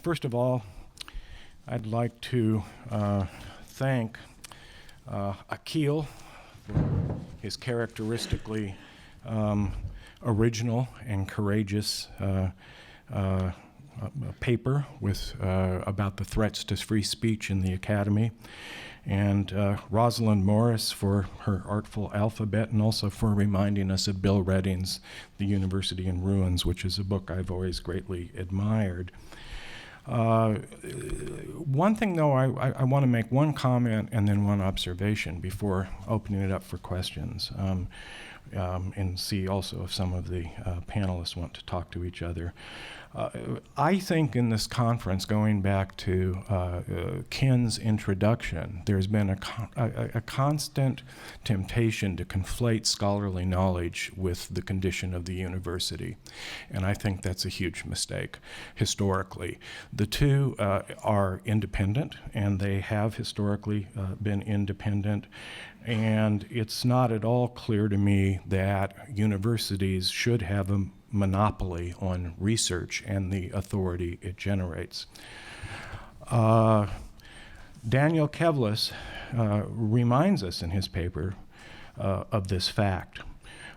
First of all, I'd like to thank Akeel for his characteristically original and courageous paper with about the threats to free speech in the academy, and Rosalind Morris for her artful alphabet, and also for reminding us of Bill Redding's The University in Ruins, which is a book I've always greatly admired. One thing, though, I want to make one comment and then one observation before opening it up for questions, and see also if some of the panelists want to talk to each other. I think in this conference, going back to Ken's introduction, there's been a constant temptation to conflate scholarly knowledge with the condition of the university. And I think that's a huge mistake historically. The two are independent, and they have historically been independent. And it's not at all clear to me that universities should have a monopoly on research and the authority it generates. Daniel Kevles reminds us in his paper of this fact.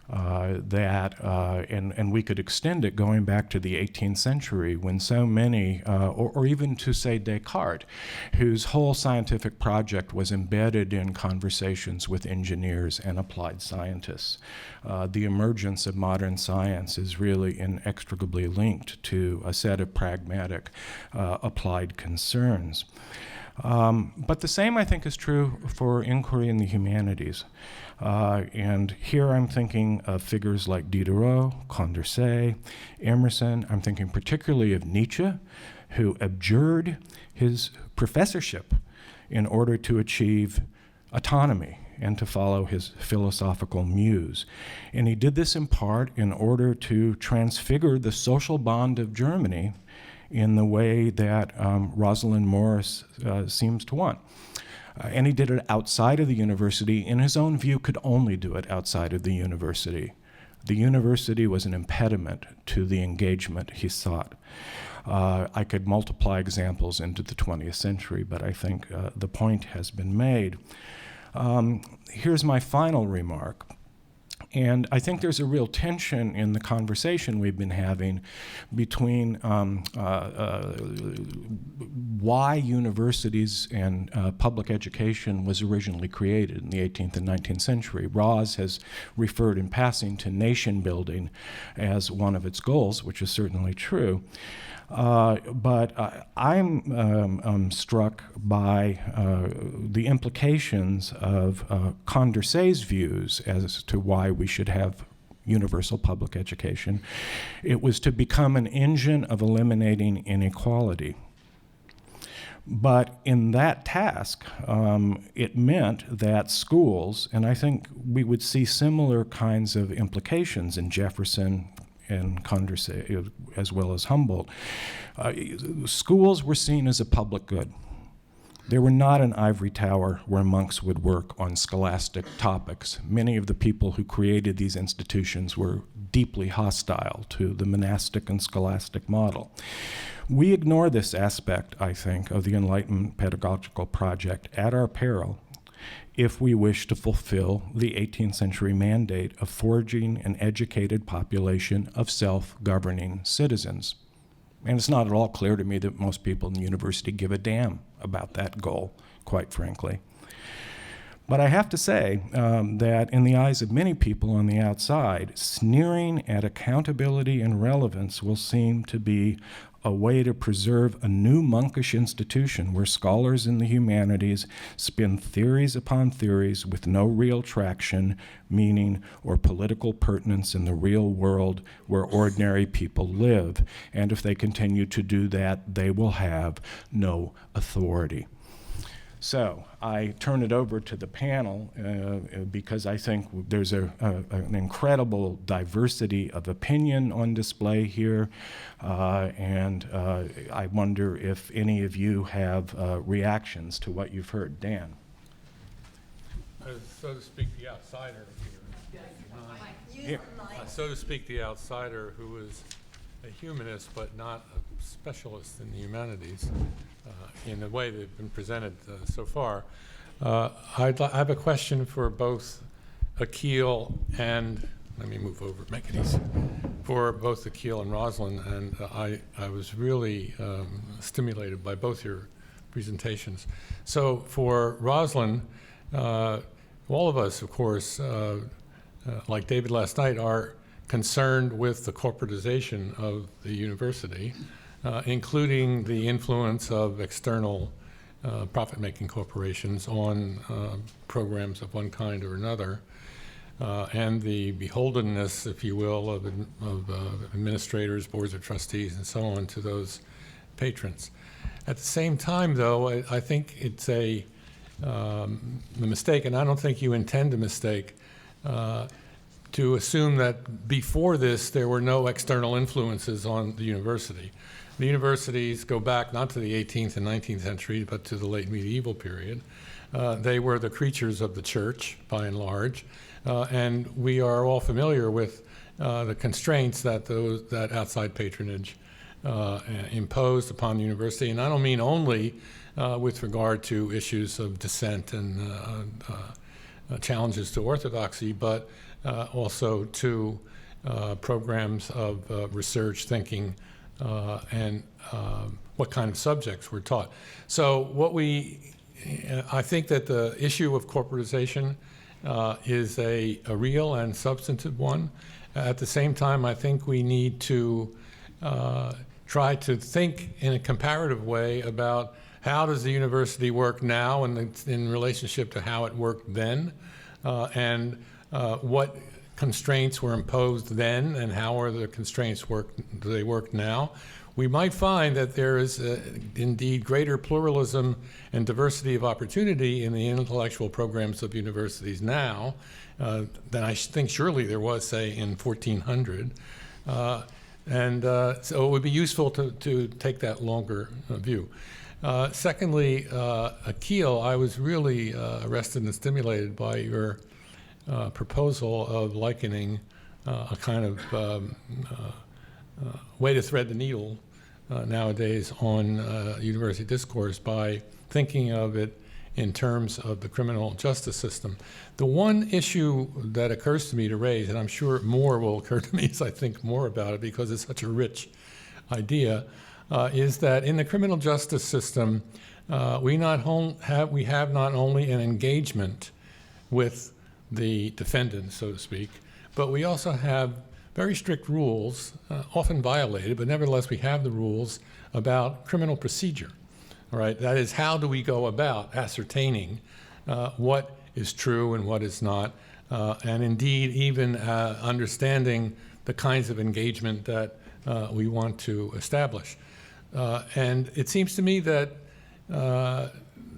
And we could extend it going back to the 18th century when so many, or even to say Descartes, whose whole scientific project was embedded in conversations with engineers and applied scientists. The emergence of modern science is really inextricably linked to a set of pragmatic applied concerns. But the same, I think, is true for inquiry in the humanities. And here I'm thinking of figures like Diderot, Condorcet, Emerson. I'm thinking particularly of Nietzsche, who abjured his professorship in order to achieve autonomy and to follow his philosophical muse. And he did this in part in order to transfigure the social bond of Germany in the way that Rosalind Morris seems to want. And he did it outside of the university. In his own view, could only do it outside of the university. The university was an impediment to the engagement he sought. I could multiply examples into the 20th century, but I think the point has been made. Here's my final remark. And I think there's a real tension in the conversation we've been having between why universities and public education was originally created in the 18th and 19th century. Roz has referred in passing to nation building as one of its goals, which is certainly true. But I'm struck by the implications of Condorcet's views as to why we should have universal public education. It was to become an engine of eliminating inequality. But in that task, it meant that schools, and I think we would see similar kinds of implications in Jefferson and Condorcet, as well as Humboldt. Schools were seen as a public good. They were not an ivory tower where monks would work on scholastic topics. Many of the people who created these institutions were deeply hostile to the monastic and scholastic model. We ignore this aspect, I think, of the Enlightenment pedagogical project at our peril if we wish to fulfill the 18th century mandate of forging an educated population of self-governing citizens. And it's not at all clear to me that most people in the university give a damn about that goal, quite frankly. But I have to say that in the eyes of many people on the outside, sneering at accountability and relevance will seem to be a way to preserve a new monkish institution where scholars in the humanities spin theories upon theories with no real traction, meaning, or political pertinence in the real world where ordinary people live. And if they continue to do that, they will have no authority. So I turn it over to the panel because I think there's an incredible diversity of opinion on display here, and I wonder if any of you have reactions to what you've heard. Dan. So to speak, the outsider here. So to speak, the outsider who is a humanist, but not a specialist in the humanities in the way they've been presented so far. I have a question for both Akeel and, let me move over, make it easy, for both Akeel and Rosalind, and I was really stimulated by both your presentations. So for Rosalind, all of us, of course, like David last night, are concerned with the corporatization of the university, including the influence of external profit-making corporations on programs of one kind or another, and the beholdenness, if you will, of administrators, boards of trustees, and so on to those patrons. At the same time, though, I think it's a mistake, and I don't think you intend a mistake, to assume that before this there were no external influences on the university. The universities go back not to the 18th and 19th century, but to the late medieval period. They were the creatures of the church, by and large, and we are all familiar with the constraints that that outside patronage imposed upon the university. And I don't mean only with regard to issues of dissent and challenges to orthodoxy, but also to programs of research thinking and what kind of subjects were taught. So I think that the issue of corporatization is a real and substantive one. At the same time, I think we need to try to think in a comparative way about how does the university work now in relationship to how it worked then, and what constraints were imposed then, and how are the constraints do they work now. We might find that there is indeed greater pluralism and diversity of opportunity in the intellectual programs of universities now than I think surely there was, say, in 1400. So it would be useful to take that longer view. Secondly, Akeel, I was really arrested and stimulated by your proposal of likening a kind of way to thread the needle nowadays on university discourse by thinking of it in terms of the criminal justice system. The one issue that occurs to me to raise, and I'm sure more will occur to me as I think more about it because it's such a rich idea, is that in the criminal justice system, we have not only an engagement with the defendant, so to speak, but we also have very strict rules, often violated, but nevertheless we have the rules about criminal procedure. All right, that is, how do we go about ascertaining what is true and what is not, and indeed even understanding the kinds of engagement that we want to establish. And it seems to me that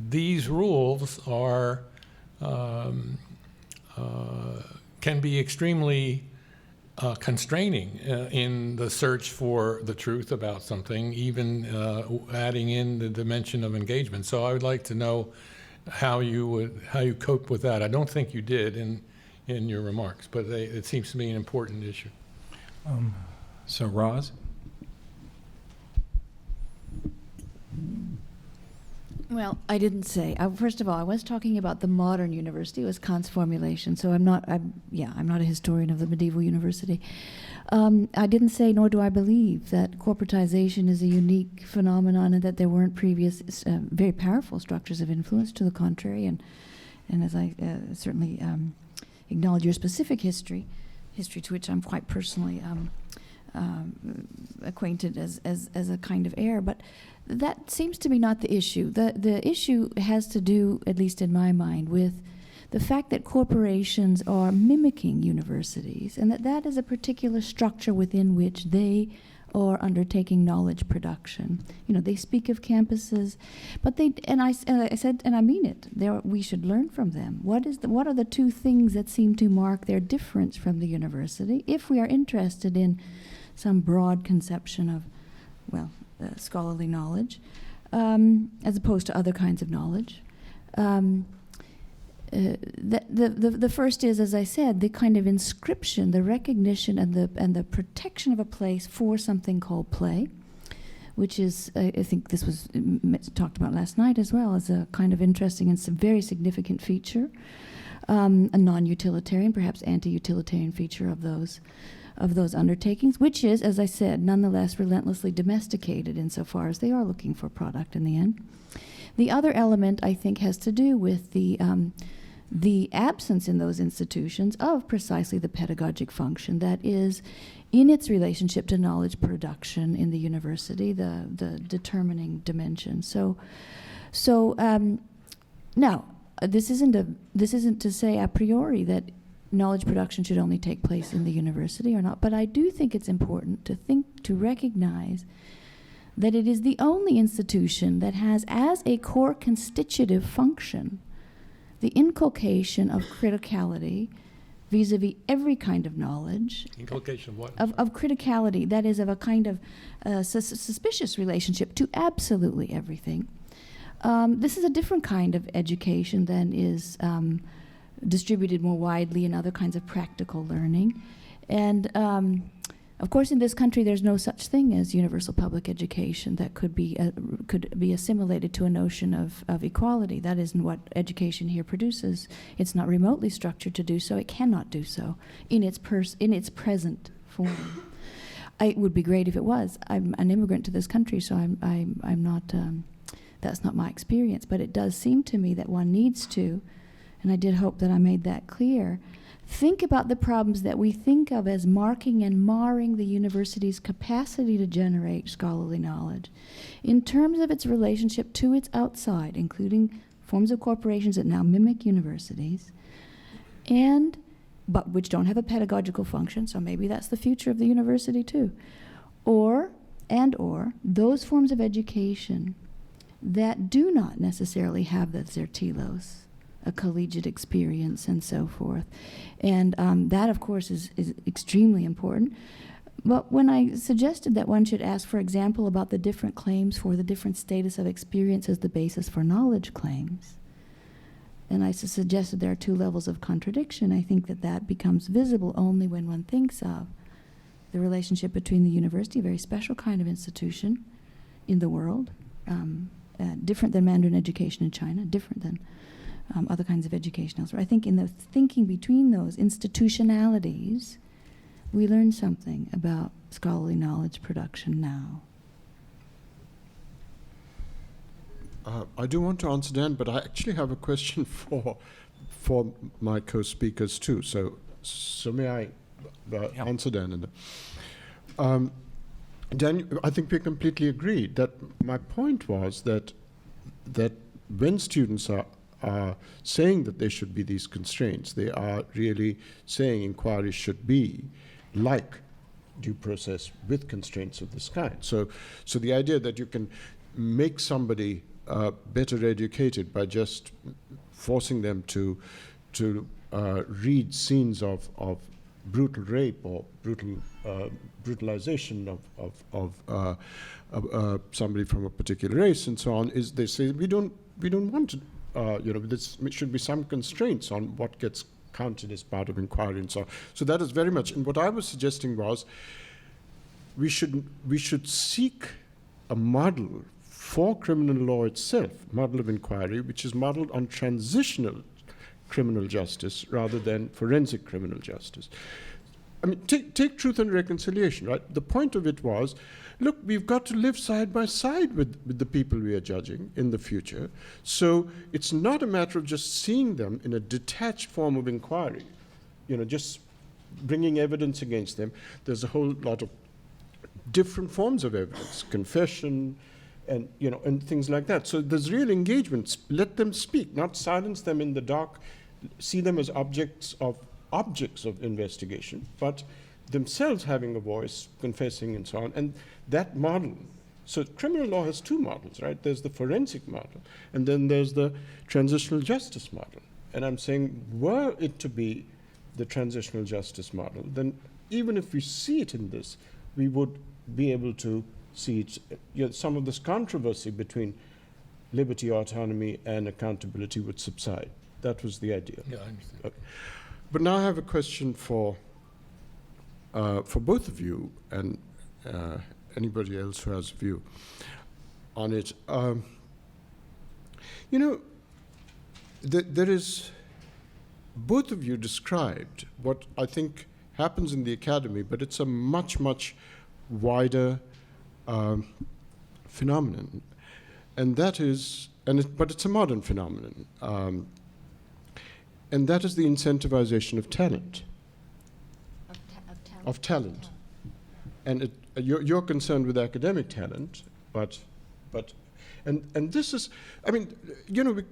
these rules are can be extremely constraining in the search for the truth about something, even adding in the dimension of engagement. So I would like to know how you cope with that. I don't think you did in your remarks, but it seems to me an important issue. So Roz? Well, I didn't say. First of all, I was talking about the modern university. It was Kant's formulation. So I'm not a historian of the medieval university. I didn't say, nor do I believe, that corporatization is a unique phenomenon and that there weren't previous very powerful structures of influence. To the contrary, and as I certainly acknowledge your specific history to which I'm quite personally acquainted as a kind of heir, but that seems to be not the issue. The issue has to do, at least in my mind, with the fact that corporations are mimicking universities, and that is a particular structure within which they are undertaking knowledge production. You know, they speak of campuses, but I said, and I mean it, we should learn from them. What are the two things that seem to mark their difference from the university, if we are interested in some broad conception of, scholarly knowledge, as opposed to other kinds of knowledge? The first is, as I said, the kind of inscription, the recognition, and the protection of a place for something called play, which is, I think this was talked about last night as well, as a kind of interesting and very significant feature, a non-utilitarian, perhaps anti-utilitarian feature of those undertakings, which is, as I said, nonetheless relentlessly domesticated insofar as they are looking for product in the end. The other element, I think, has to do with the absence in those institutions of precisely the pedagogic function that is, in its relationship to knowledge production in the university, the determining dimension. Now, this isn't to say a priori that knowledge production should only take place in the university or not, but I do think it's important to recognize that it is the only institution that has as a core constitutive function the inculcation of criticality vis-a-vis every kind of knowledge. Inculcation of what? Of criticality, that is, of a kind of suspicious relationship to absolutely everything. This is a different kind of education than is distributed more widely in other kinds of practical learning. And of course, in this country, there's no such thing as universal public education that could be assimilated to a notion of equality. That isn't what education here produces. It's not remotely structured to do so. It cannot do so in its present form. It would be great if it was. I'm an immigrant to this country, so I'm not. That's not my experience. But it does seem to me that one needs to, and I did hope that I made that clear, think about the problems that we think of as marking and marring the university's capacity to generate scholarly knowledge in terms of its relationship to its outside, including forms of corporations that now mimic universities, but which don't have a pedagogical function, so maybe that's the future of the university too, or those forms of education that do not necessarily have the zertilos, a collegiate experience and so forth. And that, of course, is extremely important. But when I suggested that one should ask, for example, about the different claims for the different status of experience as the basis for knowledge claims, and I suggested there are two levels of contradiction, I think that becomes visible only when one thinks of the relationship between the university, a very special kind of institution in the world, different than Mandarin education in China, different than other kinds of education elsewhere. I think in the thinking between those institutionalities, we learn something about scholarly knowledge production now. I do want to answer Dan, but I actually have a question for my co-speakers too. So may I answer Dan? Dan, I think we completely agreed that my point was that when students are saying that there should be these constraints, they are really saying inquiry should be like due process with constraints of this kind. So the idea that you can make somebody better educated by just forcing them to read scenes of brutal rape or brutalization of somebody from a particular race and so on, is they say we don't want to. This should be some constraints on what gets counted as part of inquiry and so on. So that is very much, and what I was suggesting was we should seek a model for criminal law itself, model of inquiry, which is modeled on transitional criminal justice rather than forensic criminal justice. I mean, take Truth and Reconciliation, right? The point of it was, look, we've got to live side by side with the people we are judging in the future. So it's not a matter of just seeing them in a detached form of inquiry, just bringing evidence against them. There's a whole lot of different forms of evidence, confession, and things like that. So there's real engagement. Let them speak, not silence them in the dark, see them as objects of investigation, but themselves having a voice, confessing and so on. And that model, so criminal law has two models, right? There's the forensic model, and then there's the transitional justice model. And I'm saying, were it to be the transitional justice model, then even if we see it in this, we would be able to see it, some of this controversy between liberty, autonomy, and accountability would subside. That was the idea. Yeah, I understand. Okay. But now I have a question for both of you and anybody else who has a view on it. There is, both of you described what I think happens in the academy, but it's a much, much wider phenomenon. And that is, but it's a modern phenomenon. And that is the incentivization of talent. Of talent. And you're concerned with academic talent, and this is, I mean,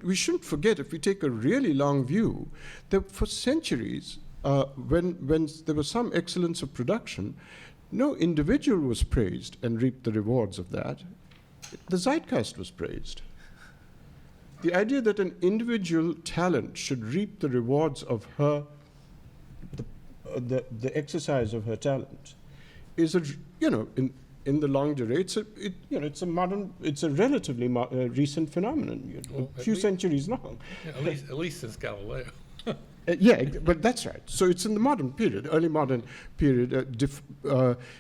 we shouldn't forget, if we take a really long view, that for centuries, when there was some excellence of production, no individual was praised and reaped the rewards of that. The zeitgeist was praised. The idea that an individual talent should reap the rewards of the exercise of her talent is in the long duration, it's a relatively recent phenomenon, a few centuries long. Yeah, at least since Galileo. Yeah, but that's right. So it's in the modern period, early modern period,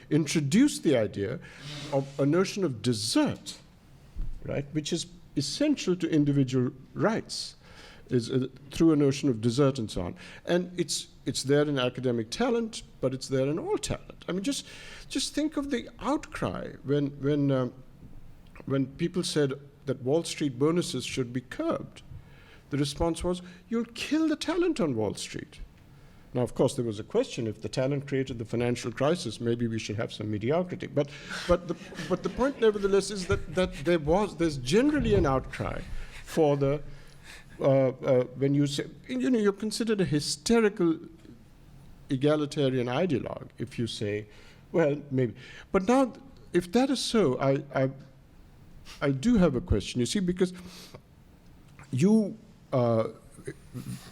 introduced the idea of a notion of desert, right, which is essential to individual rights, is through a notion of desert and so on. And it's there in academic talent, but it's there in all talent. I mean, just think of the outcry when people said that Wall Street bonuses should be curbed. The response was, you'll kill the talent on Wall Street. Now, of course, there was a question, if the talent created the financial crisis, maybe we should have some mediocrity. But the point, nevertheless, is that there's generally an outcry for the, when you say, you're considered a hysterical egalitarian ideologue if you say, well, maybe. But now, if that is so, I do have a question, you see, because you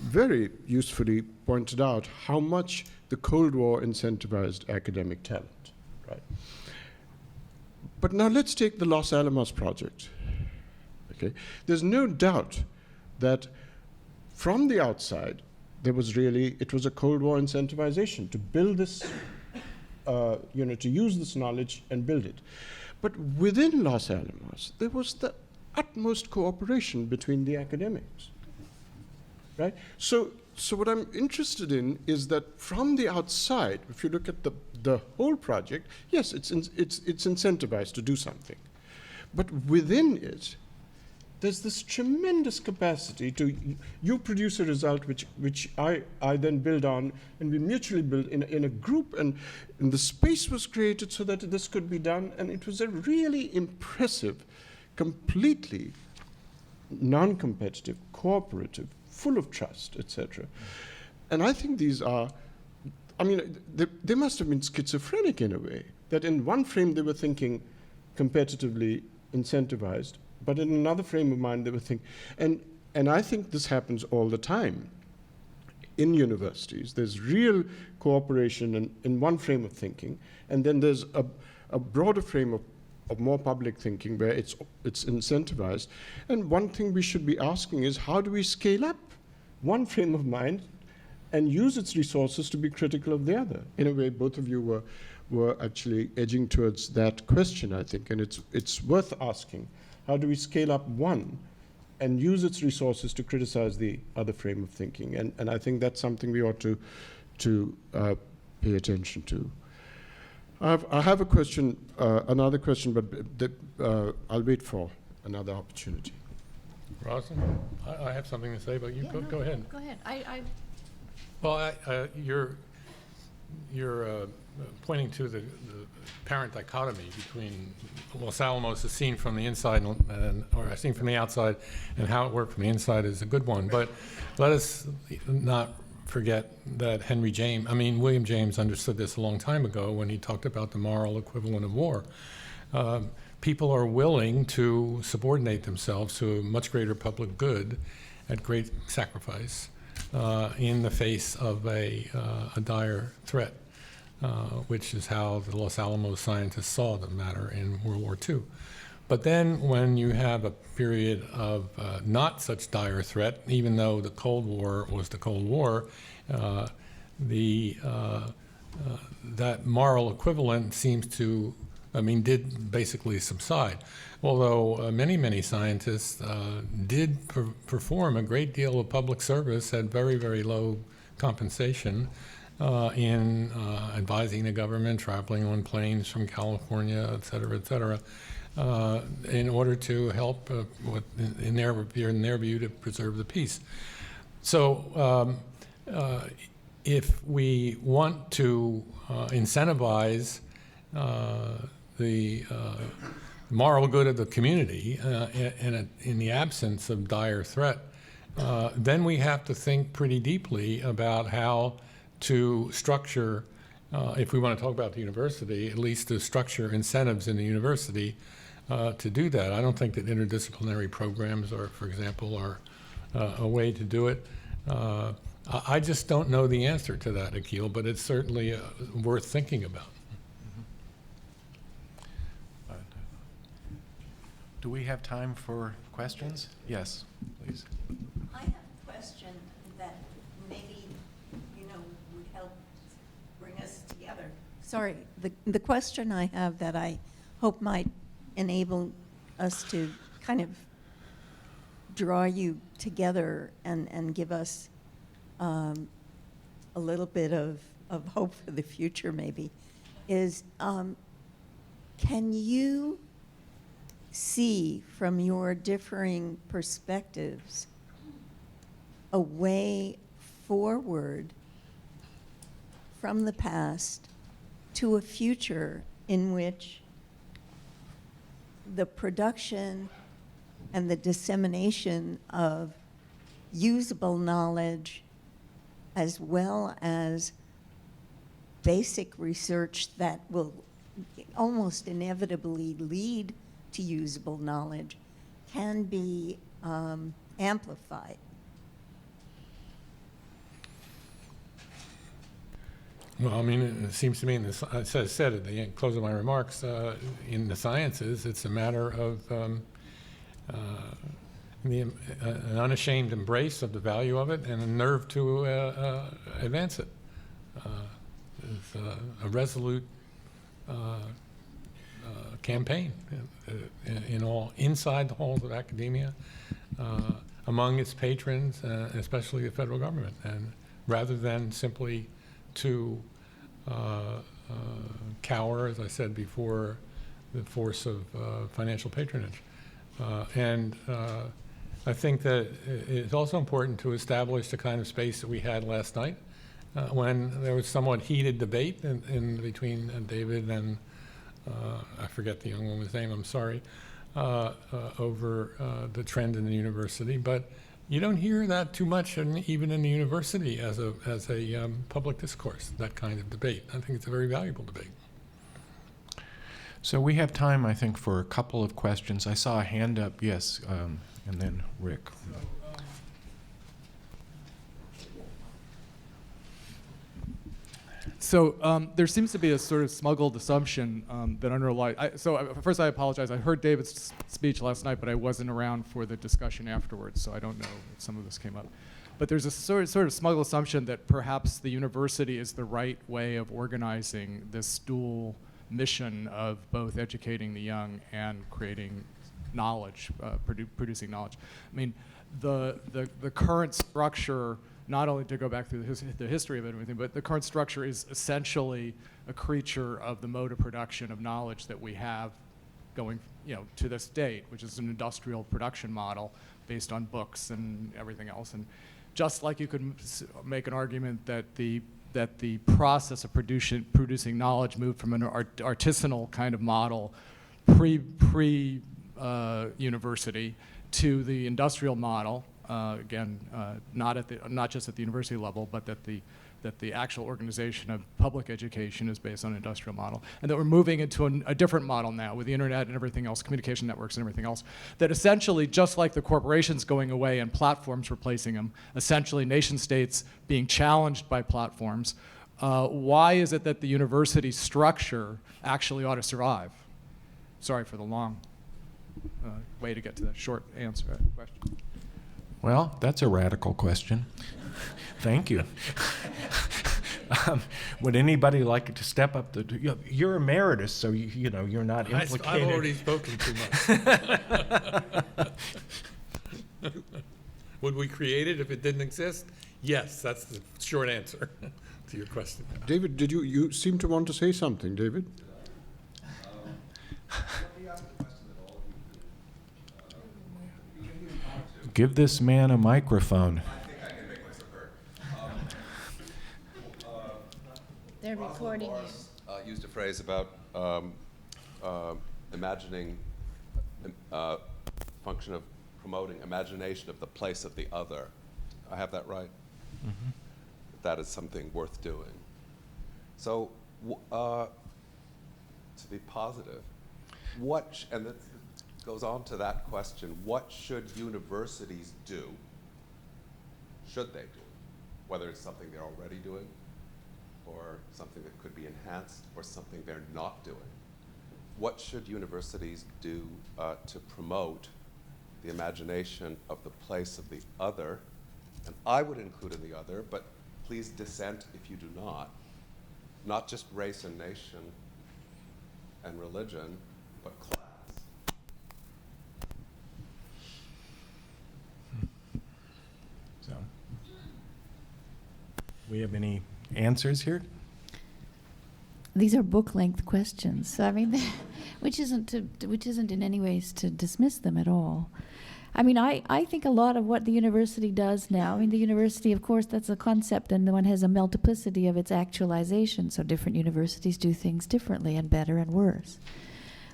very usefully pointed out how much the Cold War incentivized academic talent, right? But now let's take the Los Alamos project, okay? There's no doubt that from the outside, it was a Cold War incentivization to build this, to use this knowledge and build it. But within Los Alamos, there was the utmost cooperation between the academics, right? So what I'm interested in is that from the outside, if you look at the whole project, yes, it's incentivized to do something. But within it, there's this tremendous capacity to, you produce a result which I then build on, and we mutually build in a group, and the space was created so that this could be done, and it was a really impressive, completely non-competitive, cooperative, full of trust, etc. And I think these are, I mean, they must have been schizophrenic in a way, that in one frame they were thinking competitively incentivized, but in another frame of mind they were thinking, and I think this happens all the time in universities. There's real cooperation in one frame of thinking, and then there's a broader frame of more public thinking where it's incentivized. And one thing we should be asking is, how do we scale up one frame of mind and use its resources to be critical of the other? In a way, both of you were actually edging towards that question, I think, and it's worth asking. How do we scale up one and use its resources to criticize the other frame of thinking? And I think that's something we ought to pay attention to. I have a question, another question, but I'll wait for another opportunity. Rosalind, I have something to say, but you go ahead. Go ahead. Well, you're pointing to the apparent dichotomy between Los Alamos, as seen from the inside or as seen from the outside, and how it worked from the inside is a good one. But let us not forget that William James understood this a long time ago when he talked about the moral equivalent of war. People are willing to subordinate themselves to a much greater public good at great sacrifice in the face of a dire threat, which is how the Los Alamos scientists saw the matter in World War II. But then when you have a period of not such dire threat, even though the Cold War was the Cold War, that moral equivalent seems to, did basically subside. Although many scientists did perform a great deal of public service at very, very low compensation in advising the government, traveling on planes from California, et cetera, in order to help, in their view, to preserve the peace. So if we want to incentivize the moral good of the community in the absence of dire threat, then we have to think pretty deeply about how to structure, if we want to talk about the university, at least to structure incentives in the university to do that. I don't think that interdisciplinary programs, for example, are a way to do it. I just don't know the answer to that, Akeel, but it's certainly worth thinking about. Do we have time for questions? Yes, please. I have a question that maybe, would help bring us together. Sorry, the question I have that I hope might enable us to kind of draw you together and give us a little bit of hope for the future maybe, is can you see from your differing perspectives a way forward from the past to a future in which the production and the dissemination of usable knowledge as well as basic research that will almost inevitably lead to usable knowledge can be amplified? Well, it seems to me, as I said at the close of my remarks, in the sciences, it's a matter of an unashamed embrace of the value of it and a nerve to advance it. It's a resolute campaign inside the halls of academia, among its patrons, especially the federal government, and rather than simply to cower, as I said before, the force of financial patronage. And I think that it's also important to establish the kind of space that we had last night when there was somewhat heated debate in between David and I forget the young woman's name, I'm sorry, over the trend in the university. But you don't hear that too much, even in the university, as a public discourse, that kind of debate. I think it's a very valuable debate. So we have time, I think, for a couple of questions. I saw a hand up, yes, and then Rick. So there seems to be a sort of smuggled assumption that underlies. First, I apologize. I heard David's speech last night, but I wasn't around for the discussion afterwards, so I don't know if some of this came up. But there's a sort of smuggled assumption that perhaps the university is the right way of organizing this dual mission of both educating the young and creating knowledge, producing knowledge. I mean, the current structure, not only to go back through the history of it and everything, but the current structure is essentially a creature of the mode of production of knowledge that we have going, to this date, which is an industrial production model based on books and everything else. And just like you could make an argument that the process of producing knowledge moved from an artisanal kind of model pre-university to the industrial model. Again, not just at the university level, but that the actual organization of public education is based on an industrial model, and that we're moving into a different model now with the internet and everything else, communication networks and everything else, that essentially, just like the corporations going away and platforms replacing them, essentially nation states being challenged by platforms, why is it that the university structure actually ought to survive? Sorry for the long way to get to that short answer to that question. Well, that's a radical question. Thank you. Would anybody like to step up? You're emeritus, so you know you're not implicated. I've already spoken too much. Would we create it if it didn't exist? Yes, that's the short answer to your question. David, did you seem to want to say something, David? Give this man a microphone. I think I can make myself heard. They're recording you. Used a phrase about imagining, function of promoting imagination of the place of the other. I have that right? Mm-hmm. That is something worth doing. So, to be positive, and it goes on to that question, what should universities do? Should they do? Whether it's something they're already doing, or something that could be enhanced, or something they're not doing. What should universities do to promote the imagination of the place of the other? And I would include in the other, but please dissent if you do not just race and nation and religion, but class. So, we have any answers here? These are book-length questions. So, I mean, which isn't in any ways to dismiss them at all. I mean, I think a lot of what the university does now, I mean, the university, of course, that's a concept, and one has a multiplicity of its actualization, so different universities do things differently and better and worse.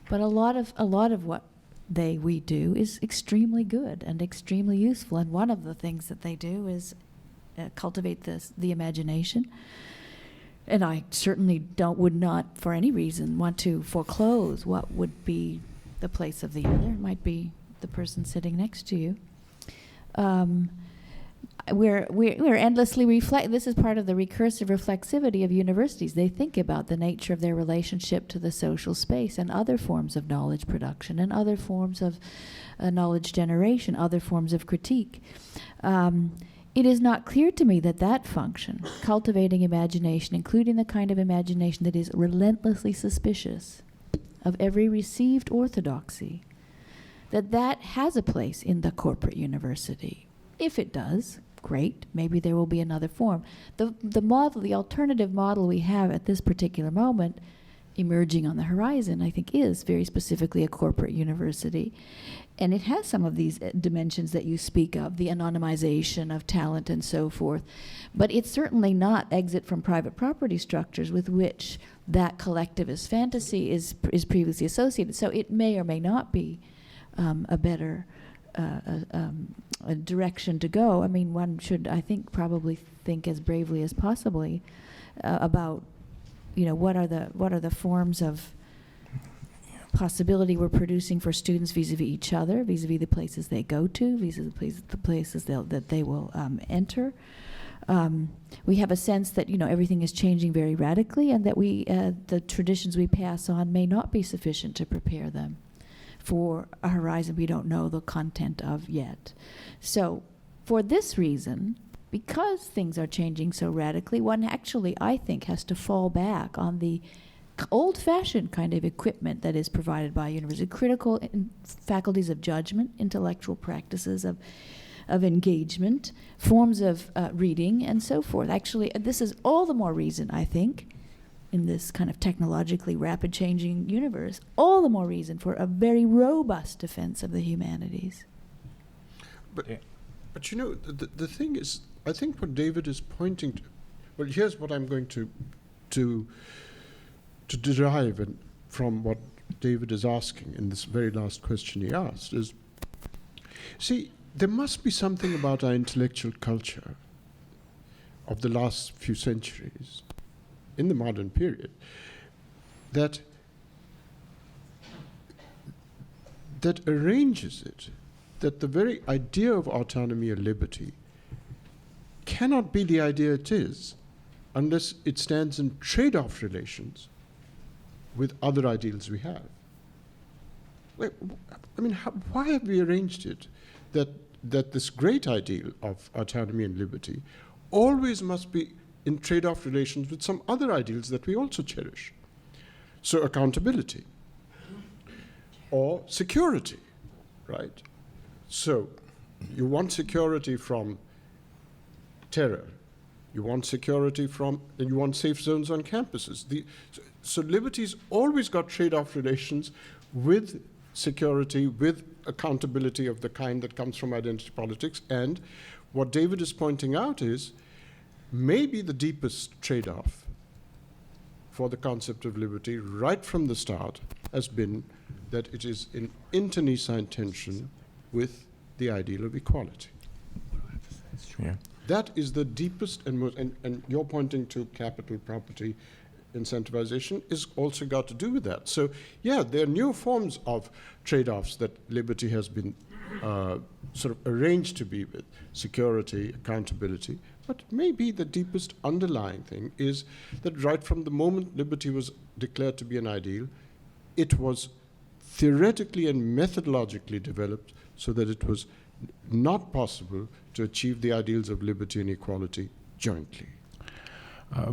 But a lot of what we do is extremely good and extremely useful, and one of the things that they do is cultivate the imagination. And I certainly would not, for any reason, want to foreclose what would be the place of the other. It might be the person sitting next to you. We're endlessly this is part of the recursive reflexivity of universities. They think about the nature of their relationship to the social space and other forms of knowledge production and other forms of knowledge generation, other forms of critique. It is not clear to me that function, cultivating imagination, including the kind of imagination that is relentlessly suspicious of every received orthodoxy, that has a place in the corporate university. If it does, great, maybe there will be another form. The alternative model we have at this particular moment, emerging on the horizon, I think is very specifically a corporate university. And it has some of these dimensions that you speak of, the anonymization of talent and so forth. But it's certainly not exit from private property structures with which that collectivist fantasy is previously associated. So it may or may not be a better a direction to go. I mean, one should, I think, probably think as bravely as possibly about, what are the forms of possibility we're producing for students vis-a-vis each other, vis-a-vis the places they go to, vis-a-vis the places that they will enter. We have a sense that everything is changing very radically, and that the traditions we pass on may not be sufficient to prepare them for a horizon we don't know the content of yet. So, for this reason, because things are changing so radically, one actually, I think, has to fall back on the old-fashioned kind of equipment that is provided by a university, critical faculties of judgment, intellectual practices of engagement, forms of reading, and so forth. Actually, this is all the more reason, I think, in this kind of technologically rapid changing universe, all the more reason for a very robust defense of the humanities. But the thing is, I think what David is pointing to, well, here's what I'm going to derive from what David is asking in this very last question he asked is, see, there must be something about our intellectual culture of the last few centuries, in the modern period, that arranges it, that the very idea of autonomy or liberty cannot be the idea it is unless it stands in trade-off relations with other ideals we have. why have we arranged it that this great ideal of autonomy and liberty always must be in trade-off relations with some other ideals that we also cherish? So accountability or security, right? So you want security from terror. You want security and you want safe zones on campuses. So liberty's always got trade-off relations with security, with accountability of the kind that comes from identity politics. And what David is pointing out is maybe the deepest trade-off for the concept of liberty right from the start has been that it is in internecine tension with the ideal of equality. Yeah. That is the deepest and most, and you're pointing to capital property incentivization is also got to do with that. So yeah, there are new forms of trade-offs that liberty has been sort of arranged to be with, security, accountability, but maybe the deepest underlying thing is that right from the moment liberty was declared to be an ideal, it was theoretically and methodologically developed so that it was not possible to achieve the ideals of liberty and equality jointly.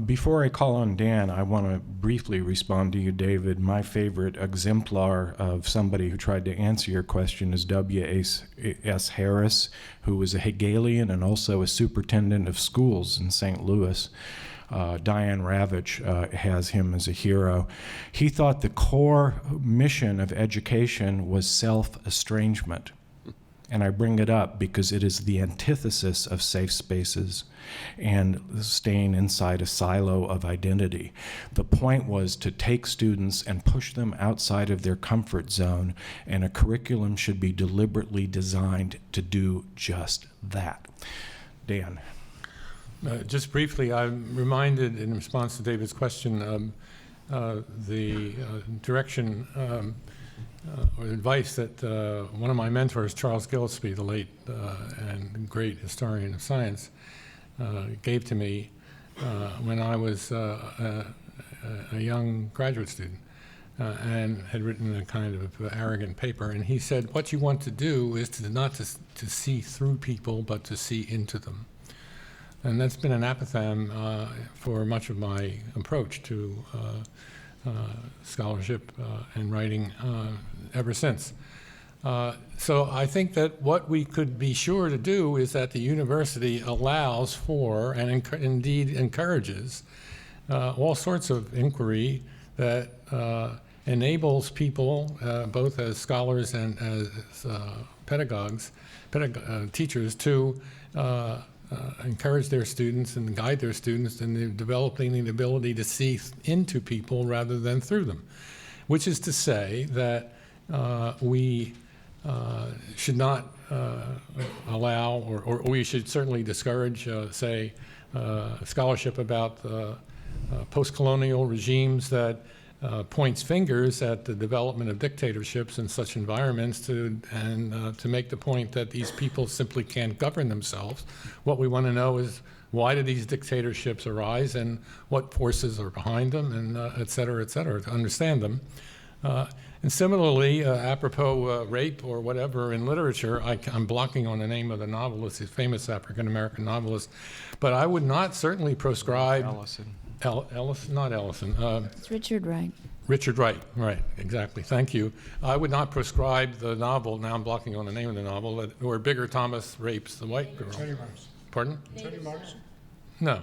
Before I call on Dan, I want to briefly respond to you, David. My favorite exemplar of somebody who tried to answer your question is W.S. Harris, who was a Hegelian and also a superintendent of schools in St. Louis. Diane Ravitch has him as a hero. He thought the core mission of education was self-estrangement. And I bring it up because it is the antithesis of safe spaces and staying inside a silo of identity. The point was to take students and push them outside of their comfort zone, and a curriculum should be deliberately designed to do just that. Dan. Just briefly, I'm reminded in response to David's question, the direction or advice that one of my mentors, Charles Gillespie, the late and great historian of science, gave to me when I was a young graduate student and had written a kind of arrogant paper. And he said, what you want to do is not to see through people, but to see into them. And that's been an apothegm for much of my approach to scholarship and writing ever since. So I think that what we could be sure to do is that the university allows for and indeed encourages all sorts of inquiry that enables people, both as scholars and as pedagogues, teachers, to encourage their students and guide their students in developing the ability to see into people rather than through them, which is to say that we should not allow, or we should certainly discourage, say, scholarship about post-colonial regimes that points fingers at the development of dictatorships in such environments to make the point that these people simply can't govern themselves. What we want to know is, why do these dictatorships arise and what forces are behind them, and et cetera, to understand them. And similarly, apropos rape or whatever in literature, I'm blocking on the name of the novelist, a famous African-American novelist, but I would not certainly proscribe... Ellison, not Ellison. It's Richard Wright. Richard Wright, right, exactly, thank you. I would not proscribe the novel, now I'm blocking on the name of the novel, where Bigger Thomas rapes the white girl. Pardon? No.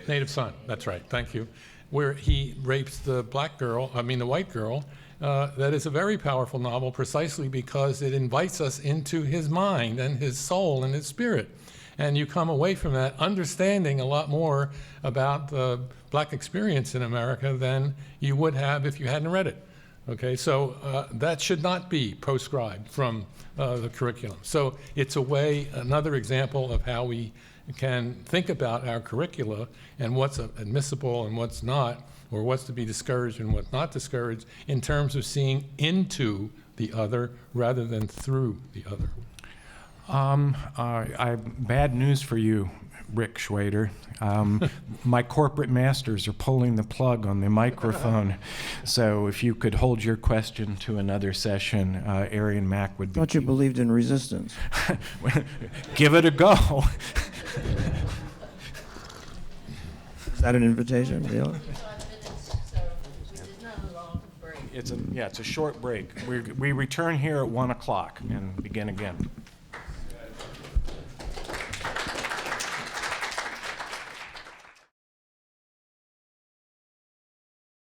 Native Son, that's right, thank you. Where he rapes the white girl. That is a very powerful novel precisely because it invites us into his mind and his soul and his spirit. And you come away from that understanding a lot more about the black experience in America than you would have if you hadn't read it. Okay, so that should not be proscribed from the curriculum. So it's another example of how we can think about our curricula and what's admissible and what's not, or what's to be discouraged and what's not discouraged in terms of seeing into the other rather than through the other. Bad news for you, Rick Schwader. My corporate masters are pulling the plug on the microphone. So if you could hold your question to another session, Arian Mack would be. Thought you believed in resistance. Give it a go. Is that an invitation? Really? It's a short break. We return here at 1 o'clock and begin again.